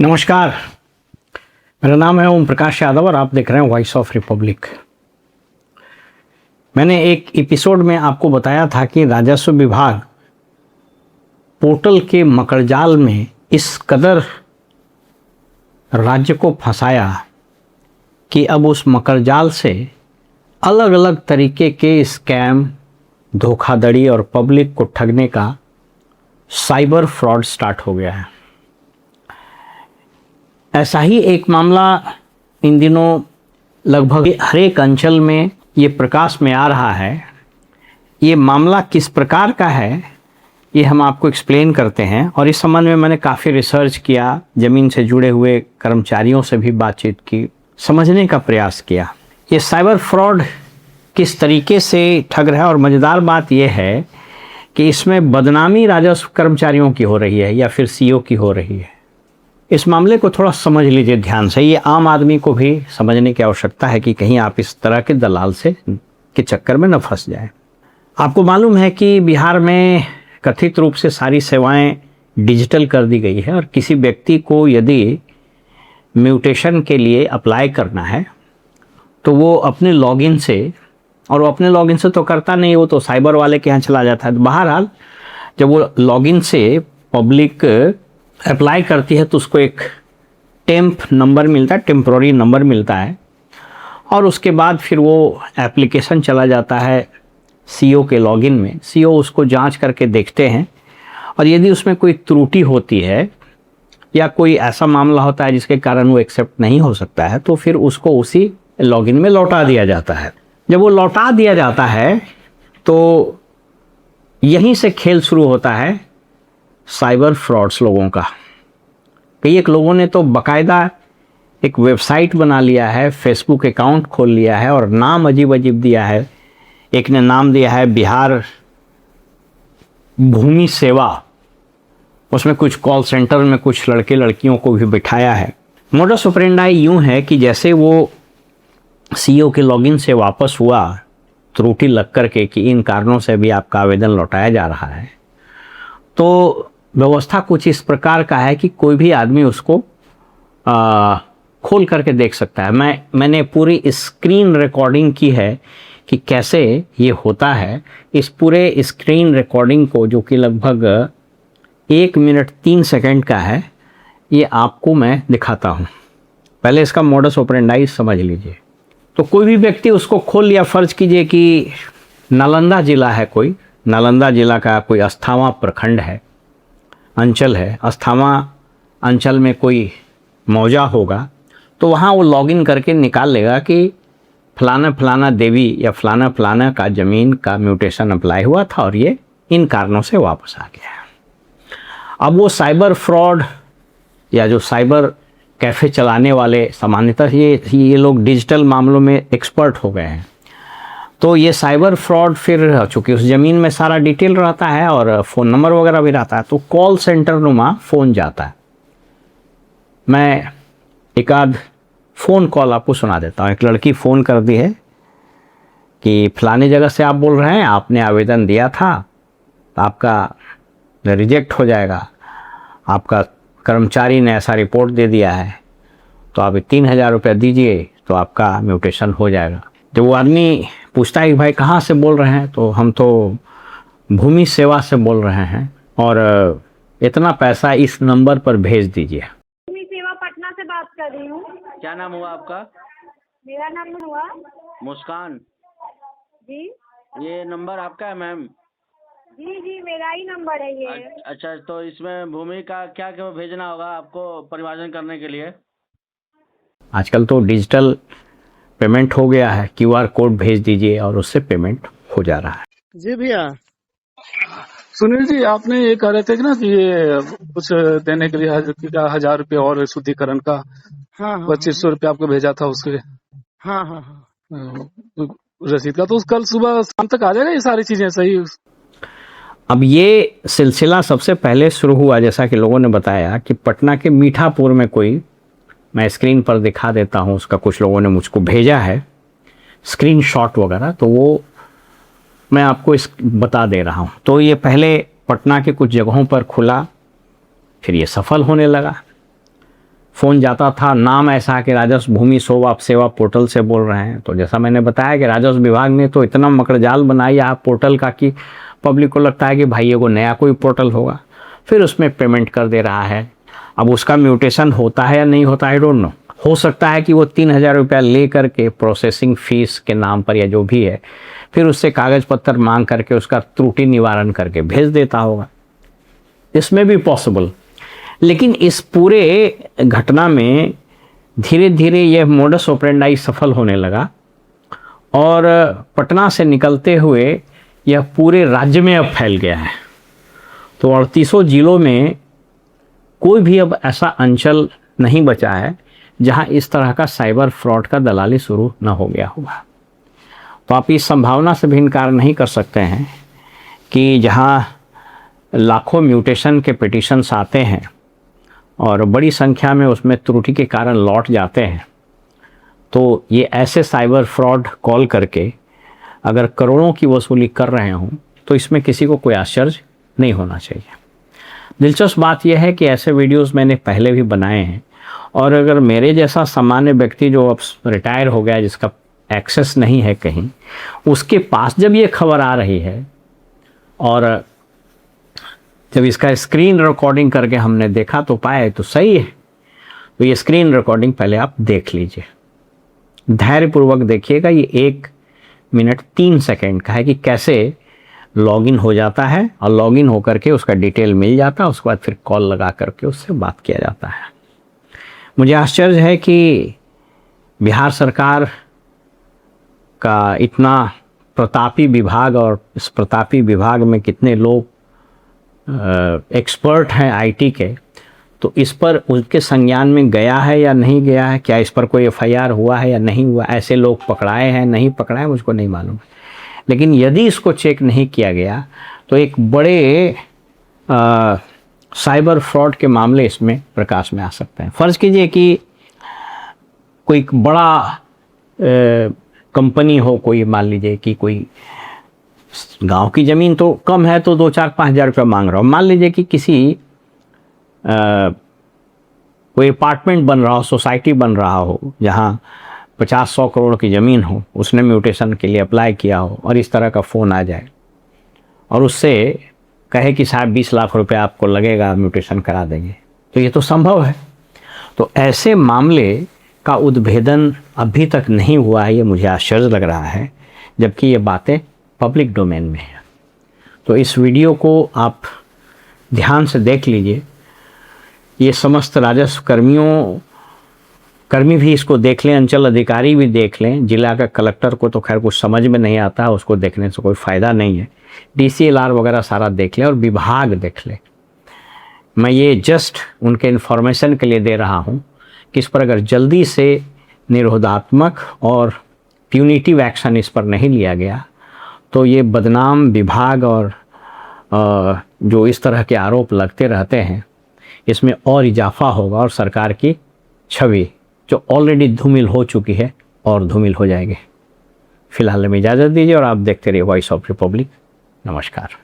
नमस्कार, मेरा नाम है ओम प्रकाश यादव और आप देख रहे हैं वॉइस ऑफ रिपब्लिक। मैंने एक एपिसोड में आपको बताया था कि राजस्व विभाग पोर्टल के मकड़जाल में इस कदर राज्य को फंसाया कि अब उस मकड़जाल से अलग अलग तरीके के स्कैम, धोखाधड़ी और पब्लिक को ठगने का साइबर फ्रॉड स्टार्ट हो गया है। ऐसा ही एक मामला इन दिनों लगभग हर एक अंचल में ये प्रकाश में आ रहा है। ये मामला किस प्रकार का है ये हम आपको एक्सप्लेन करते हैं और इस संबंध में मैंने काफ़ी रिसर्च किया, ज़मीन से जुड़े हुए कर्मचारियों से भी बातचीत की, समझने का प्रयास किया ये साइबर फ्रॉड किस तरीके से ठग रहा है। और मज़ेदार बात यह है कि इसमें बदनामी राजस्व कर्मचारियों की हो रही है या फिर सीईओ की हो रही है। इस मामले को थोड़ा समझ लीजिए ध्यान से। ये आम आदमी को भी समझने की आवश्यकता है कि कहीं आप इस तरह के दलाल से के चक्कर में न फंस जाए। आपको मालूम है कि बिहार में कथित रूप से सारी सेवाएं डिजिटल कर दी गई है और किसी व्यक्ति को यदि म्यूटेशन के लिए अप्लाई करना है तो वो अपने लॉगिन से, और वो अपने लॉगिन से तो करता नहीं, वो तो साइबर वाले के यहाँ चला जाता है। बहरहाल जब वो लॉगिन से पब्लिक अप्लाई करती है तो उसको एक टेम्प नंबर मिलता है, टेम्प्रोरी नंबर मिलता है और उसके बाद फिर वो एप्लीकेशन चला जाता है सीईओ के लॉगिन में। सीईओ उसको जांच करके देखते हैं और यदि उसमें कोई त्रुटि होती है या कोई ऐसा मामला होता है जिसके कारण वो एक्सेप्ट नहीं हो सकता है तो फिर उसको उसी लॉगिन में लौटा दिया जाता है। जब वो लौटा दिया जाता है तो यहीं से खेल शुरू होता है साइबर फ्रॉड्स लोगों का। कई एक लोगों ने तो बाकायदा एक वेबसाइट बना लिया है, फेसबुक अकाउंट खोल लिया है और नाम अजीब अजीब दिया है। एक ने नाम दिया है बिहार भूमि सेवा, उसमें कुछ कॉल सेंटर में कुछ लड़के लड़कियों को भी बिठाया है। मोडस ऑपरेंडाई यूँ है कि जैसे वो सीईओ के लॉगिन से वापस हुआ त्रुटि लग करके कि इन कारणों से भी आपका आवेदन लौटाया जा रहा है, तो व्यवस्था कुछ इस प्रकार का है कि कोई भी आदमी उसको खोल करके देख सकता है। मैंने पूरी स्क्रीन रिकॉर्डिंग की है कि कैसे ये होता है। इस पूरे स्क्रीन रिकॉर्डिंग को, जो कि लगभग 1 मिनट 3 सेकंड का है, ये आपको मैं दिखाता हूँ। पहले इसका मोडस ऑपरेंडाई समझ लीजिए। तो कोई भी व्यक्ति उसको खोल लिया, फ़र्ज़ कीजिए कि नालंदा ज़िला है, कोई नालंदा ज़िला का कोई अस्थावा प्रखंड है, अंचल है, अस्थावा अंचल में कोई मौजा होगा, तो वहाँ वो लॉगिन करके निकाल लेगा कि फलाना फलाना देवी या फलाना फलाना का ज़मीन का म्यूटेशन अप्लाई हुआ था और ये इन कारणों से वापस आ गया। अब वो साइबर फ्रॉड या जो साइबर कैफ़े चलाने वाले, सामान्यतः ये लोग डिजिटल मामलों में एक्सपर्ट हो गए हैं। तो ये साइबर फ्रॉड फिर चूँकि उस ज़मीन में सारा डिटेल रहता है और फ़ोन नंबर वगैरह भी रहता है, तो कॉल सेंटर नुमा फ़ोन जाता है। मैं एक आध फ़ोन कॉल आपको सुना देता हूँ। एक लड़की फ़ोन कर दी है कि फ़लानी जगह से आप बोल रहे हैं, आपने आवेदन दिया था, आपका रिजेक्ट हो जाएगा, आपका कर्मचारी ने ऐसा रिपोर्ट दे दिया है, तो आप 3000 रुपये दीजिए तो आपका म्यूटेशन हो जाएगा। जब वो आदमी पूछता है कि भाई कहाँ से बोल रहे हैं, तो हम तो भूमि सेवा से बोल रहे हैं और इतना पैसा इस नंबर पर भेज दीजिए। भूमि सेवा पटना से बात कर रही हूँ। क्या नाम हुआ आपका? मेरा नाम हुआ मुस्कान जी। ये नंबर आपका है मैम? जी जी, मेरा ही नंबर है ये। अच्छा, तो इसमें भूमि का क्या क्या भेजना होगा आपको परिमार्जन करने के लिए? आजकल तो डिजिटल पेमेंट हो गया है, QR कोड भेज दीजिए और उससे पेमेंट हो जा रहा है। जी भैया। सुनील जी, आपने ये कह रहे थे कि ना कि ये कुछ देने के लिए 1000 रुपये और शुद्धिकरण का हाँ 2500 रुपये आपको भेजा था उसके हाँ हाँ हाँ रसीद का, तो कल सुबह शाम तक आ जाएगा ये सारी चीजें सही? अब ये सिलसिला सबसे पहले शुरू हुआ, जैसा कि लोगों ने बताया, कि पटना के मीठापुर में कोई, मैं स्क्रीन पर दिखा देता हूँ उसका, कुछ लोगों ने मुझको भेजा है स्क्रीनशॉट वगैरह, तो वो मैं आपको बता दे रहा हूँ। तो ये पहले पटना के कुछ जगहों पर खुला, फिर ये सफल होने लगा। फ़ोन जाता था, नाम ऐसा कि राजस्व भूमि सेवा पोर्टल से बोल रहे हैं। तो जैसा मैंने बताया कि राजस्व विभाग ने तो इतना मकड़जाल बनाई है पोर्टल का कि पब्लिक को लगता है कि भाई ये को नया कोई पोर्टल होगा, फिर उसमें पेमेंट कर दे रहा है। अब उसका म्यूटेशन होता है या नहीं होता है, आई डोंट नो। हो सकता है कि वो 3,000 रुपया ले करके प्रोसेसिंग फ़ीस के नाम पर या जो भी है, फिर उससे कागज़ पत्तर मांग करके उसका त्रुटि निवारण करके भेज देता होगा, इसमें भी पॉसिबल। लेकिन इस पूरे घटना में धीरे धीरे यह मोडस ऑपरेंडाई सफल होने लगा और पटना से निकलते हुए यह पूरे राज्य में अब फैल गया है। तो 38 जिलों में कोई भी अब ऐसा अंचल नहीं बचा है जहां इस तरह का साइबर फ्रॉड का दलाली शुरू न हो गया होगा। तो आप इस संभावना से भी इनकार नहीं कर सकते हैं कि जहां लाखों म्यूटेशन के पिटिशन्स आते हैं और बड़ी संख्या में उसमें त्रुटि के कारण लौट जाते हैं, तो ये ऐसे साइबर फ्रॉड कॉल करके अगर करोड़ों की वसूली कर रहे हों तो इसमें किसी को कोई आश्चर्य नहीं होना चाहिए। दिलचस्प बात यह है कि ऐसे वीडियोस मैंने पहले भी बनाए हैं और अगर मेरे जैसा सामान्य व्यक्ति जो अब रिटायर हो गया, जिसका एक्सेस नहीं है कहीं, उसके पास जब ये खबर आ रही है और जब इसका स्क्रीन रिकॉर्डिंग करके हमने देखा तो पाए तो सही है। तो ये स्क्रीन रिकॉर्डिंग पहले आप देख लीजिए, धैर्यपूर्वक देखिएगा। ये 1 मिनट 3 सेकंड का है कि कैसे लॉगिन हो जाता है और लॉगिन होकर के उसका डिटेल मिल जाता है, उसके बाद फिर कॉल लगा करके उससे बात किया जाता है। मुझे आश्चर्य है कि बिहार सरकार का इतना प्रतापी विभाग और इस प्रतापी विभाग में कितने लोग एक्सपर्ट हैं आईटी के, तो इस पर उनके संज्ञान में गया है या नहीं गया है, क्या इस पर कोई एफआईआर हुआ है या नहीं हुआ, ऐसे लोग पकड़ाए हैं नहीं पकड़ाए मुझको नहीं मालूम। लेकिन यदि इसको चेक नहीं किया गया तो एक बड़े साइबर फ्रॉड के मामले इसमें प्रकाश में आ सकते हैं। फ़र्ज़ कीजिए कि कोई बड़ा कंपनी हो, कोई मान लीजिए कि कोई गांव की ज़मीन तो कम है तो 2-4-5 हज़ार रुपया मांग रहा हो। मान लीजिए कि किसी कोई अपार्टमेंट बन रहा हो, सोसाइटी बन रहा हो जहां 50-100 करोड़ की ज़मीन हो, उसने म्यूटेशन के लिए अप्लाई किया हो और इस तरह का फ़ोन आ जाए और उससे कहे कि साहब 20 लाख रुपया आपको लगेगा, म्यूटेशन करा देंगे, तो ये तो संभव है। तो ऐसे मामले का उद्भेदन अभी तक नहीं हुआ है, ये मुझे आश्चर्य लग रहा है, जबकि ये बातें पब्लिक डोमेन में है। तो इस वीडियो को आप ध्यान से देख लीजिए। ये समस्त राजस्व कर्मी भी इसको देख लें, अंचल अधिकारी भी देख लें, जिला का कलेक्टर को तो खैर कुछ समझ में नहीं आता है, उसको देखने से कोई फ़ायदा नहीं है। DCLR वगैरह सारा देख लें और विभाग देख लें। मैं ये जस्ट उनके इन्फॉर्मेशन के लिए दे रहा हूँ कि इस पर अगर जल्दी से निरोधात्मक और प्यूनिटिव एक्शन इस पर नहीं लिया गया तो ये बदनाम विभाग और जो इस तरह के आरोप लगते रहते हैं इसमें और इजाफा होगा और सरकार की छवि जो ऑलरेडी धूमिल हो चुकी है और धूमिल हो जाएगी। फिलहाल हमें इजाज़त दीजिए और आप देखते रहिए वॉइस ऑफ रिपब्लिक। नमस्कार।